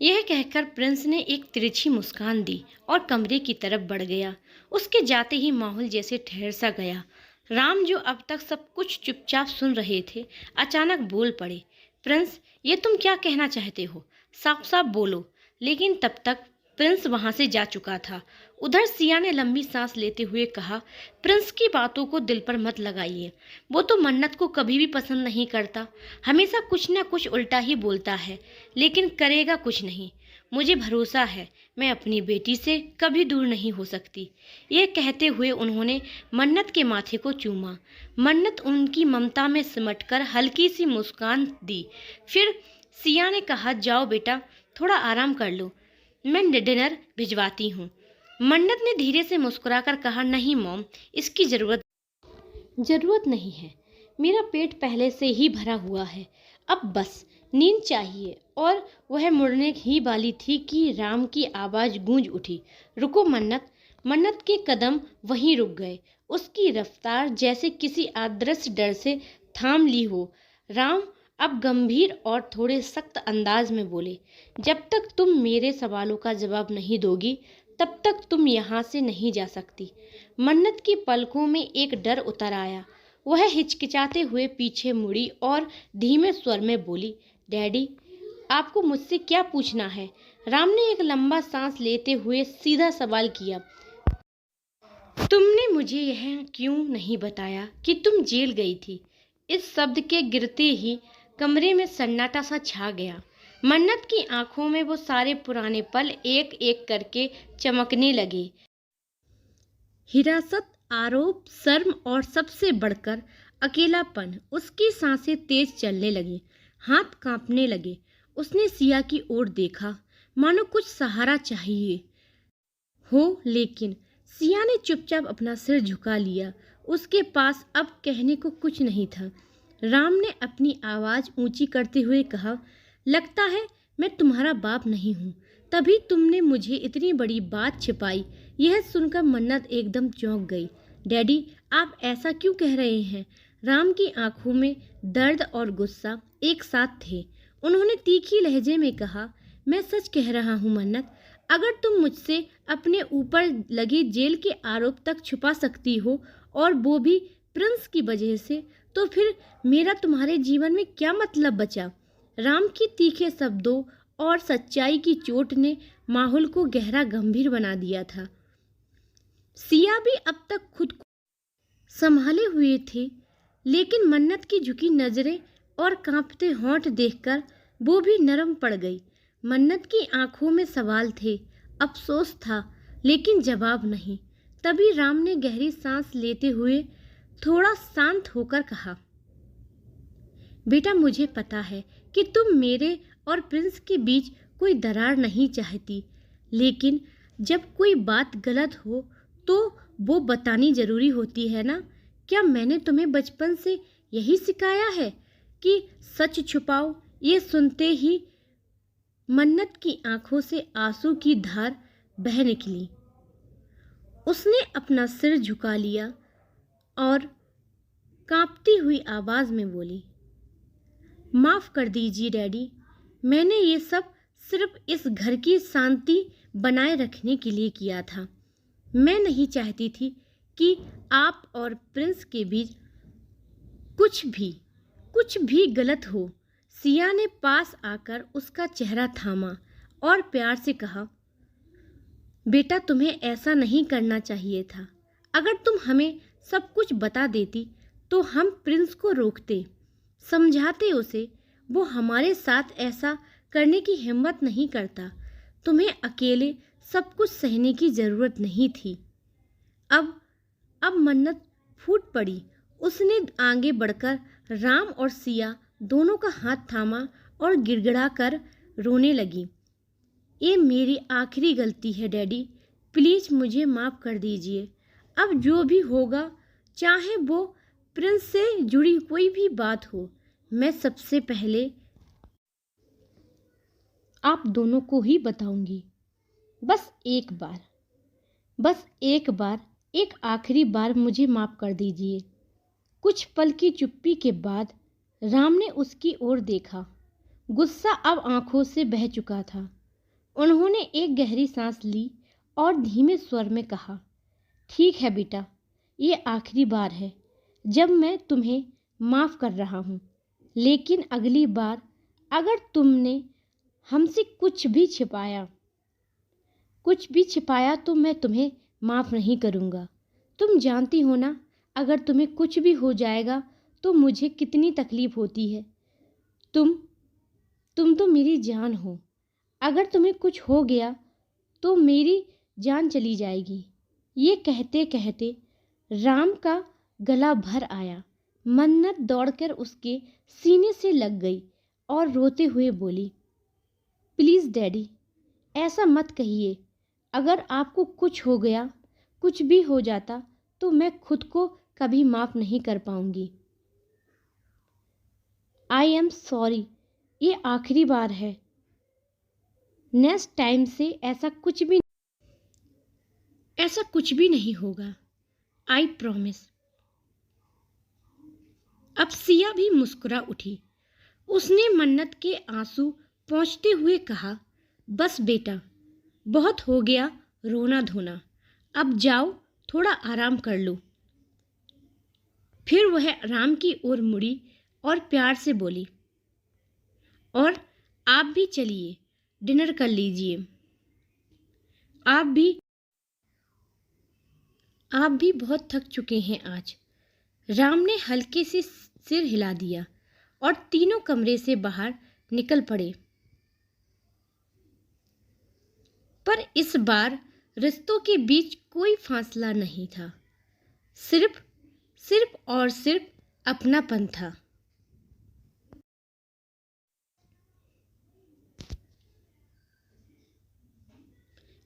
यह कहकर प्रिंस ने एक तिरछी मुस्कान दी और कमरे की तरफ बढ़ गया। उसके जाते ही माहौल जैसे ठहर सा गया। राम, जो अब तक सब कुछ चुपचाप सुन रहे थे, अचानक बोल पड़े। प्रिंस, ये तुम क्या कहना चाहते हो? साफ साफ बोलो। लेकिन तब तक प्रिंस वहां से जा चुका था। उधर सिया ने लंबी सांस लेते हुए कहा, प्रिंस की बातों को दिल पर मत लगाइए। वो तो मन्नत को कभी भी पसंद नहीं करता। हमेशा कुछ न कुछ उल्टा ही बोलता है, लेकिन करेगा कुछ नहीं। मुझे भरोसा है, मैं अपनी बेटी से कभी दूर नहीं हो सकती। यह कहते हुए उन्होंने मन्नत के माथे को चूमा। मन्नत उनकी ममता में सिमटकर हल्की सी मुस्कान दी। फिर सिया ने कहा, जाओ बेटा, थोड़ा आराम कर लो, मैं डिनर भिजवाती हूँ। मन्नत ने धीरे से मुस्कुराकर कहा, नहीं मॉम, इसकी जरूरत नहीं है। मेरा पेट पहले से ही भरा हुआ है, अब बस नींद चाहिए। और वह मुड़ने ही वाली थी कि राम की आवाज़ गूंज उठी, रुको मन्नत। मन्नत के कदम वहीं रुक गए। उसकी रफ्तार जैसे किसी अदृश्य डर से थाम ली हो। राम अब गंभीर और थोड़े सख्त अंदाज में बोले, जब तक तुम मेरे सवालों का जवाब नहीं दोगी, तब तक तुम यहाँ से नहीं जा सकती। मन्नत की पलकों में एक डर उतर आया। वह हिचकिचाते हुए पीछे मुड़ी और धीमे स्वर में बोली, डैडी, आपको मुझसे क्या पूछना है? राम ने एक लंबा सांस लेते हुए सीधा सवाल किया, तुमने मुझे यह क्यों नहीं बताया कि तुम जेल गई थी? इस शब्द के गिरते ही कमरे में सन्नाटा सा छा गया। मन्नत की आंखों में वो सारे पुराने पल एक एक करके चमकने लगे। हिरासत, आरोप, शर्म और सबसे बढ़कर अकेलापन। उसकी सांसें तेज चलने लगी, हाथ कांपने लगे। उसने सिया की ओर देखा, मानो कुछ सहारा चाहिए हो, लेकिन सिया ने चुपचाप अपना सिर झुका लिया। उसके पास अब कहने को कुछ नहीं था। राम ने अपनी आवाज़ ऊंची करते हुए कहा, लगता है मैं तुम्हारा बाप नहीं हूँ, तभी तुमने मुझे इतनी बड़ी बात छिपाई। यह सुनकर मन्नत एकदम चौंक गई। डैडी, आप ऐसा क्यों कह रहे हैं? राम की आंखों में दर्द और गुस्सा एक साथ थे। उन्होंने तीखी लहजे में कहा, मैं सच कह रहा हूँ मन्नत। अगर तुम मुझसे अपने ऊपर लगे जेल के आरोप तक छुपा सकती हो, और वो भी प्रिंस की वजह से, तो फिर मेरा तुम्हारे जीवन में क्या मतलब बचा? राम की तीखे शब्दों और सच्चाई की चोट ने माहौल को गहरा गंभीर बना दिया था। सिया भी अब तक खुद को संभाले हुए थे, लेकिन मन्नत की झुकी नजरें और कांपते होंठ देखकर वो भी नरम पड़ गई। मन्नत की आंखों में सवाल थे, अफसोस था, लेकिन जवाब नहीं। तभी राम ने गहरी सांस लेते हुए थोड़ा शांत होकर कहा, बेटा, मुझे पता है कि तुम मेरे और प्रिंस के बीच कोई दरार नहीं चाहती, लेकिन जब कोई बात गलत हो तो वो बतानी जरूरी होती है ना? क्या मैंने तुम्हें बचपन से यही सिखाया है कि सच छुपाओ? ये सुनते ही मन्नत की आंखों से आंसू की धार बह निकली। उसने अपना सिर झुका लिया और कांपती हुई आवाज में बोली, माफ कर दीजिए डैडी, मैंने ये सब सिर्फ इस घर की शांति बनाए रखने के लिए किया था। मैं नहीं चाहती थी कि आप और प्रिंस के बीच कुछ भी गलत हो। सिया ने पास आकर उसका चेहरा थामा और प्यार से कहा, बेटा, तुम्हें ऐसा नहीं करना चाहिए था। अगर तुम हमें सब कुछ बता देती तो हम प्रिंस को रोकते, समझाते उसे। वो हमारे साथ ऐसा करने की हिम्मत नहीं करता। तुम्हें अकेले सब कुछ सहने की ज़रूरत नहीं थी। अब मन्नत फूट पड़ी। उसने आगे बढ़कर राम और सिया दोनों का हाथ थामा और गिड़गिड़ा कर रोने लगी। ये मेरी आखिरी गलती है डैडी, प्लीज़ मुझे माफ़ कर दीजिए। अब जो भी होगा, चाहे वो प्रिंस से जुड़ी कोई भी बात हो, मैं सबसे पहले आप दोनों को ही बताऊंगी। बस एक बार, एक आखिरी बार मुझे माफ़ कर दीजिए। कुछ पल की चुप्पी के बाद राम ने उसकी ओर देखा। गुस्सा अब आंखों से बह चुका था। उन्होंने एक गहरी सांस ली और धीमे स्वर में कहा, ठीक है बेटा, ये आखिरी बार है जब मैं तुम्हें माफ़ कर रहा हूँ, लेकिन अगली बार अगर तुमने हमसे कुछ भी छिपाया तो मैं तुम्हें माफ़ नहीं करूँगा। तुम जानती हो ना, अगर तुम्हें कुछ भी हो जाएगा तो मुझे कितनी तकलीफ़ होती है। तुम तो मेरी जान हो। अगर तुम्हें कुछ हो गया तो मेरी जान चली जाएगी। ये कहते कहते राम का गला भर आया। मन्नत दौड़कर उसके सीने से लग गई और रोते हुए बोली, प्लीज़ डैडी, ऐसा मत कहिए। अगर आपको कुछ हो गया, कुछ भी हो जाता तो मैं खुद को कभी माफ़ नहीं कर पाऊंगी। आई एम सॉरी, ये आखिरी बार है। नेक्स्ट टाइम से ऐसा कुछ भी नहीं होगा। I promise. अब सिया भी मुस्कुरा उठी। उसने मन्नत के आंसू पोंछते हुए कहा, बस बेटा, बहुत हो गया रोना धोना। अब जाओ, थोड़ा आराम कर लो। फिर वह राम की ओर मुड़ी और प्यार से बोली, और आप भी चलिए, डिनर कर लीजिए। आप भी बहुत थक चुके हैं आज। राम ने हल्के से सिर हिला दिया और तीनों कमरे से बाहर निकल पड़े। पर इस बार रिश्तों के बीच कोई फासला नहीं था, सिर्फ और सिर्फ अपनापन था।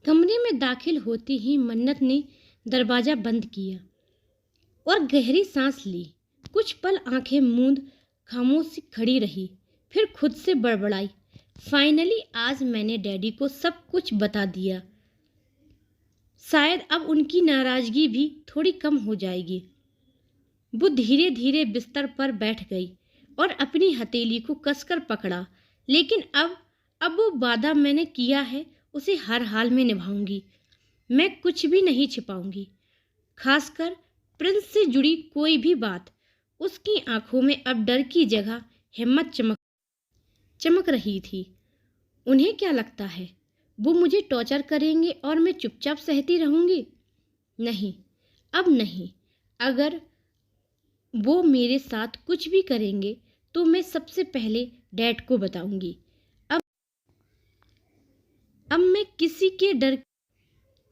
कमरे में दाखिल होते ही मन्नत ने दरवाजा बंद किया और गहरी सांस ली। कुछ पल आंखें मूंद खामोश खड़ी रही, फिर खुद से बड़बड़ाई, फाइनली आज मैंने डैडी को सब कुछ बता दिया। शायद अब उनकी नाराजगी भी थोड़ी कम हो जाएगी। वो धीरे धीरे बिस्तर पर बैठ गई और अपनी हथेली को कसकर पकड़ा। लेकिन अब वो वादा मैंने किया है, उसे हर हाल में निभाऊंगी। मैं कुछ भी नहीं छिपाऊंगी, खासकर प्रिंस से जुड़ी कोई भी बात। उसकी आंखों में अब डर की जगह हिम्मत चमक रही थी। उन्हें क्या लगता है, वो मुझे टॉर्चर करेंगे और मैं चुपचाप सहती रहूंगी? नहीं, अब नहीं। अगर वो मेरे साथ कुछ भी करेंगे तो मैं सबसे पहले डैड को बताऊंगी। अब मैं किसी के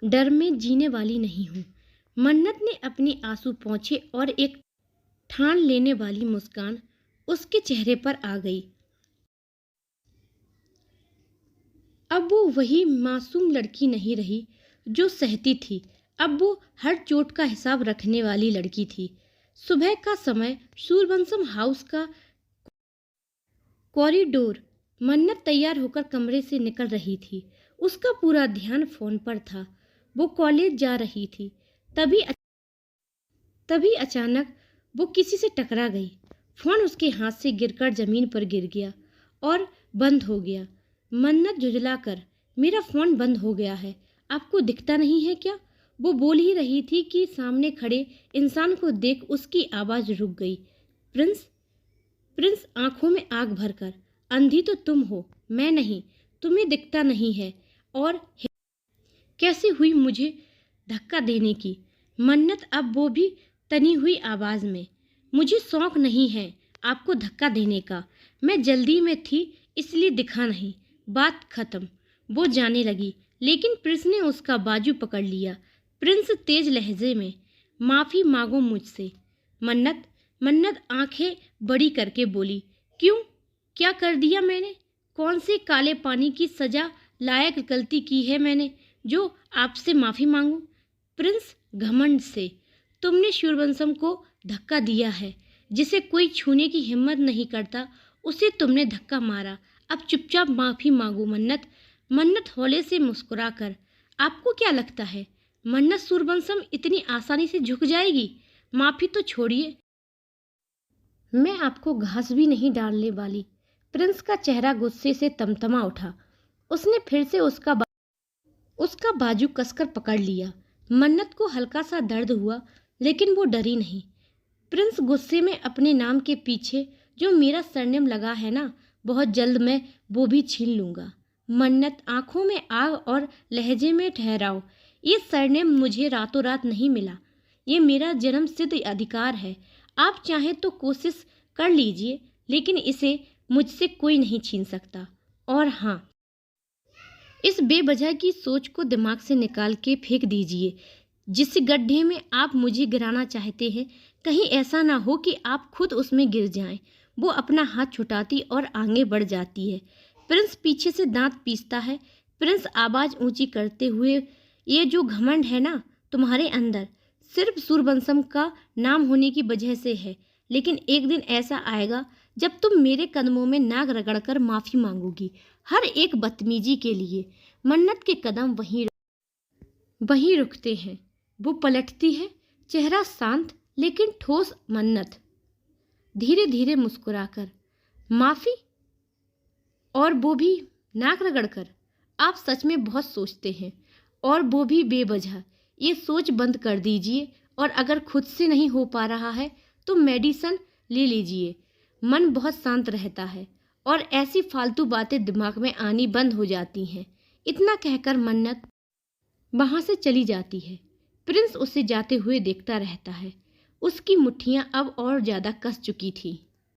डर में जीने वाली नहीं हूँ। मन्नत ने अपने आंसू पोंछे और एक ठान लेने वाली मुस्कान उसके चेहरे पर आ गई। अब वो वही मासूम लड़की नहीं रही जो सहती थी। अब वो हर चोट का हिसाब रखने वाली लड़की थी। सुबह का समय, सूरबंसम हाउस का कॉरिडोर। मन्नत तैयार होकर कमरे से निकल रही थी। उसका पूरा ध्यान फोन पर था। वो कॉलेज जा रही थी। तभी अचानक वो किसी से टकरा गई। फोन उसके हाथ से गिरकर जमीन पर गिर गया और बंद हो गया। मन्नत झुंझलाकर, मेरा फोन बंद हो गया है, आपको दिखता नहीं है क्या? वो बोल ही रही थी कि सामने खड़े इंसान को देख उसकी आवाज रुक गई। प्रिंस आंखों में आग भरकर, अंधी तो तुम हो, मैं नहीं, तुम्हें दिखता नहीं है। और कैसे हुई मुझे धक्का देने की? मन्नत अब वो भी तनी हुई आवाज में, मुझे शौक नहीं है आपको धक्का देने का, मैं जल्दी में थी इसलिए दिखा नहीं। बात खत्म। वो जाने लगी, लेकिन प्रिंस ने उसका बाजू पकड़ लिया। प्रिंस तेज लहजे में, माफी मांगो मुझसे। मन्नत आंखें बड़ी करके बोली, क्यों? क्या कर दिया मैंने? कौन से काले पानी की सजा लायक गलती की है मैंने जो आपसे माफी मांगूं? प्रिंस घमंड से, तुमने सूरबंसम को धक्का दिया है, जिसे कोई छूने की हिम्मत नहीं करता, उसे तुमने धक्का मारा। अब चुपचाप माफी मांगो मन्नत हौले से मुस्कुराकर, आपको क्या लगता है मन्नत सूरबंसम इतनी आसानी से झुक जाएगी? माफी तो छोड़िए, मैं आपको घास भी नहीं डालने वाली। प्रिंस का चेहरा गुस्से से तमतमा उठा। उसने फिर से उसका बाजू कसकर पकड़ लिया। मन्नत को हल्का सा दर्द हुआ, लेकिन वो डरी नहीं। प्रिंस गुस्से में अपने नाम के पीछे जो मेरा सरनेम लगा है ना, बहुत जल्द मैं वो भी छीन लूंगा। मन्नत, आंखों में आग और लहजे में ठहराव। ये सरनेम मुझे रातों रात नहीं मिला, ये मेरा जन्म सिद्ध अधिकार है। आप चाहें तो कोशिश कर लीजिए, लेकिन इसे मुझसे कोई नहीं छीन सकता। और हाँ, इस बेवजह की सोच को दिमाग से निकाल के फेंक दीजिए। जिस गड्ढे में आप मुझे गिराना चाहते हैं, कहीं ऐसा ना हो कि आप खुद उसमें गिर जाएं। वो अपना हाथ छुटाती और आगे बढ़ जाती है। प्रिंस पीछे से दांत पीसता है। प्रिंस, आवाज ऊंची करते हुए, ये जो घमंड है ना तुम्हारे अंदर, सिर्फ सूरबंसम का नाम होने की वजह से है। लेकिन एक दिन ऐसा आएगा जब तुम मेरे कदमों में नाक रगड़कर माफी मांगोगी, हर एक बदतमीजी के लिए। मन्नत के कदम वहीं रुकते हैं। वो पलटती है, चेहरा शांत लेकिन ठोस। मन्नत धीरे धीरे मुस्कुराकर, माफी? और वो भी नाक रगड़कर? आप सच में बहुत सोचते हैं, और वो भी बेवजह। ये सोच बंद कर दीजिए, और अगर खुद से नहीं हो पा रहा है तो मेडिसिन ले लीजिए। मन बहुत शांत रहता है और ऐसी फालतू बातें दिमाग में आनी बंद हो जाती हैं। इतना कहकर मन्नत वहां से चली जाती है। प्रिंस उसे जाते हुए देखता रहता है। उसकी मुट्ठियां अब और ज्यादा कस चुकी थी।